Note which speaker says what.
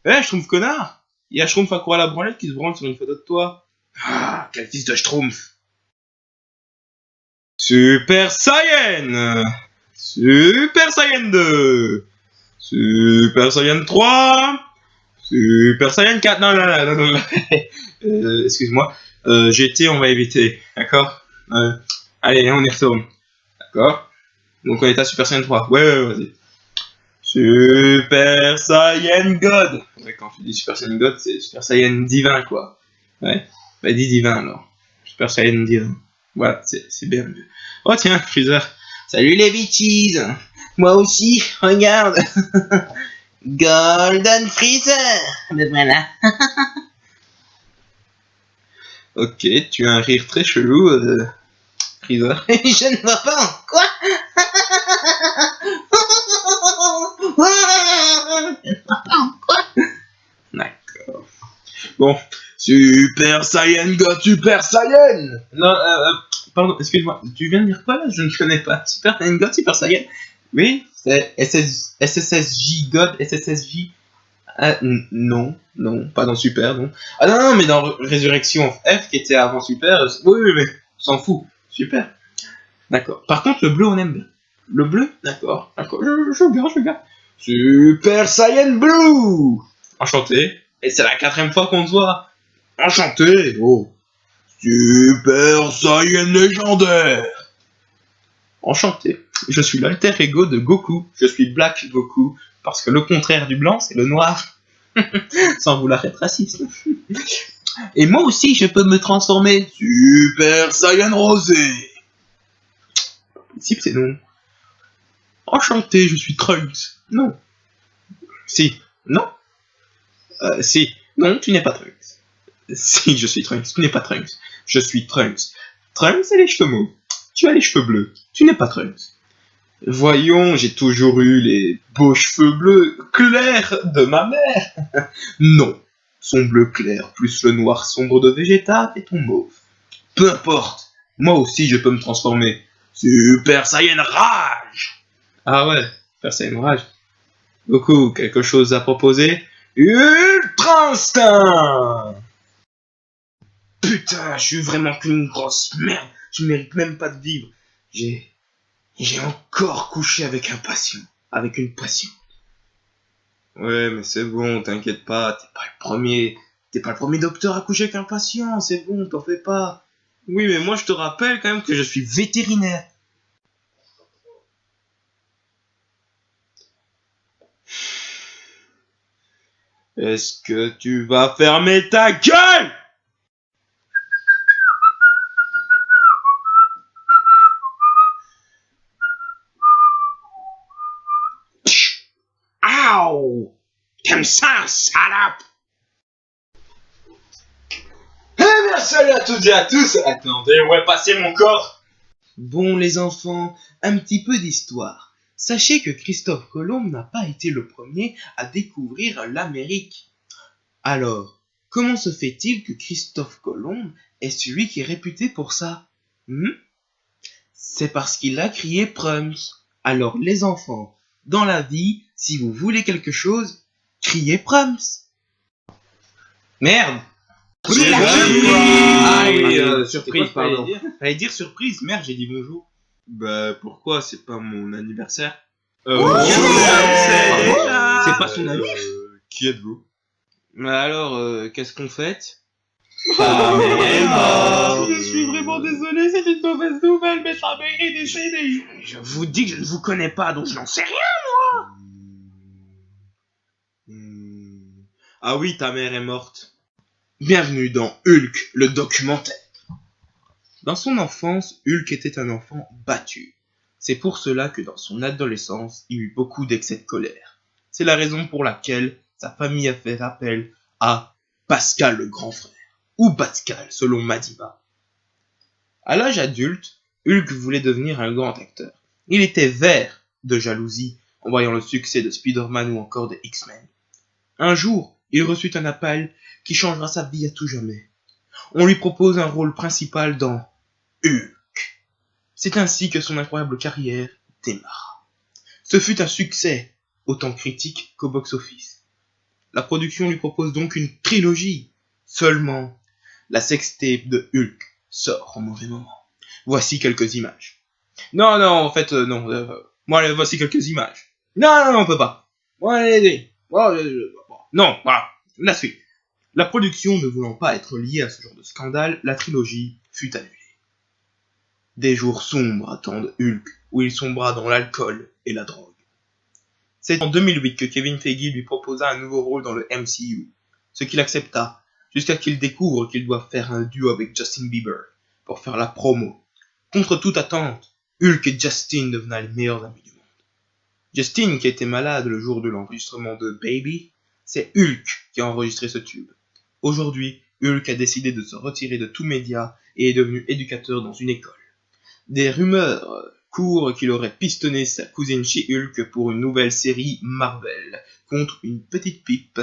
Speaker 1: Eh, Schtroumpf connard! Il y a Schtroumpf à croire à la branlette qui se branle sur une photo de toi. Ah, quel fils de Schtroumpf! Super Saiyan! Super Saiyan 2! Super Saiyan 3! Super Saiyan 4! Non, non, non, non, non. Excuse-moi. GT, on va éviter. D'accord? Allez, on y retourne. D'accord? Donc on est à Super Saiyan 3. Ouais, ouais, ouais, vas-y. Super Saiyan God! Ouais, quand tu dis Super Saiyan God, c'est Super Saiyan divin, quoi. Ouais. Bah, dis divin alors. Super Saiyan divin. Voilà, c'est bien mieux. Oh tiens, Freezer. Salut les bitches! Moi aussi, regarde! Golden Freezer! Le voilà. Ok, tu as un rire très chelou, Freezer. Je ne vois pas en quoi! D'accord. Bon. Super Saiyan God, Super Saiyan! Non, pardon, excuse-moi. Tu viens de dire quoi là? Je ne connais pas. Super Saiyan God, Super Saiyan? Oui, c'est SSSJ God, SSSJ. Ah, non, non, pas dans Super, non. Ah non, non, mais dans Résurrection F qui était avant Super. Oui, oui, mais on s'en fout. Super. D'accord. Par contre, le bleu, on aime bien. Le bleu? D'accord. D'accord. Je regarde. Super Saiyan Blue! Enchanté. Et c'est la 4e fois qu'on se voit. Enchanté. Oh. Super Saiyan légendaire. Enchanté. Je suis l'alter ego de Goku. Je suis Black Goku. Parce que le contraire du blanc, c'est le noir. Sans vouloir être raciste. Et moi aussi, je peux me transformer. Super Saiyan Rosé. Si, c'est non. Enchanté, je suis Trunks. Non. Si. Non. Si. Non, tu n'es pas Trunks. Si, je suis Trunks. Tu n'es pas Trunks. Je suis Trunks. Trunks a les cheveux mauves. Tu as les cheveux bleus. Tu n'es pas Trunks. Voyons, j'ai toujours eu les beaux cheveux bleus clairs de ma mère. Non. Son bleu clair plus le noir sombre de Vegeta est ton mauve. Peu importe. Moi aussi, je peux me transformer. Super Saiyan Rage. Ah ouais, Super Saiyan Rage. Goku, quelque chose à proposer? Ultra Instinct! Putain, je suis vraiment qu'une grosse merde. Je mérite même pas de vivre. J'ai encore couché avec un patient. Avec une patiente. Ouais, mais c'est bon, t'inquiète pas, t'es pas le premier. T'es pas le premier docteur à coucher avec un patient, c'est bon, t'en fais pas. Oui, mais moi je te rappelle quand même que je suis vétérinaire. Est-ce que tu vas fermer ta gueule? Aouh! Comme ça, salope! Eh bien, salut à toutes et à tous! Attendez, où est passé mon corps? Bon, les enfants, un petit peu d'histoire. Sachez que Christophe Colomb n'a pas été le premier à découvrir l'Amérique. Alors, comment se fait-il que Christophe Colomb est celui qui est réputé pour ça? C'est parce qu'il a crié Prums. Alors, les enfants, dans la vie, si vous voulez quelque chose, criez Prums. Merde!
Speaker 2: C'est
Speaker 1: Ah oui,
Speaker 2: surprise.
Speaker 1: surprise, pardon. Fallait dire surprise, merde, j'ai dit bonjour. Bah, pourquoi? C'est pas mon anniversaire. C'est pas son anniversaire.
Speaker 2: Qui êtes-vous?
Speaker 1: Alors, qu'est-ce qu'on fête?
Speaker 2: Ta mère est morte.
Speaker 1: Je suis vraiment désolé, c'est une mauvaise nouvelle, mais sa mère est décédée. Je vous dis que je ne vous connais pas, donc je n'en sais rien. Ah oui, ta mère est morte. Bienvenue dans Hulk, le documentaire. Dans son enfance, Hulk était un enfant battu. C'est pour cela que dans son adolescence, il eut beaucoup d'excès de colère. C'est la raison pour laquelle sa famille a fait appel à Pascal le grand frère, ou Pascal selon Madiba. À l'âge adulte, Hulk voulait devenir un grand acteur. Il était vert de jalousie en voyant le succès de Spider-Man ou encore de X-Men. Un jour, il reçut un appel qui changera sa vie à tout jamais. On lui propose un rôle principal dans Hulk. C'est ainsi que son incroyable carrière démarra. Ce fut un succès, autant critique qu'au box-office. La production lui propose donc une trilogie. Seulement, la sextape de Hulk sort au mauvais moment. Voici quelques images. Non, en fait, non. Voici quelques images. Non, on peut pas. Non, voilà, la suite. La production ne voulant pas être liée à ce genre de scandale, la trilogie fut annulée. Des jours sombres attendent Hulk, où il sombra dans l'alcool et la drogue. C'est en 2008 que Kevin Feige lui proposa un nouveau rôle dans le MCU, ce qu'il accepta, jusqu'à qu'il découvre qu'il doit faire un duo avec Justin Bieber, pour faire la promo. Contre toute attente, Hulk et Justin devenaient les meilleurs amis du monde. Justin, qui était malade le jour de l'enregistrement de Baby, c'est Hulk qui a enregistré ce tube. Aujourd'hui, Hulk a décidé de se retirer de tout média et est devenu éducateur dans une école. Des rumeurs courent qu'il aurait pistonné sa cousine She-Hulk pour une nouvelle série Marvel contre une petite pipe.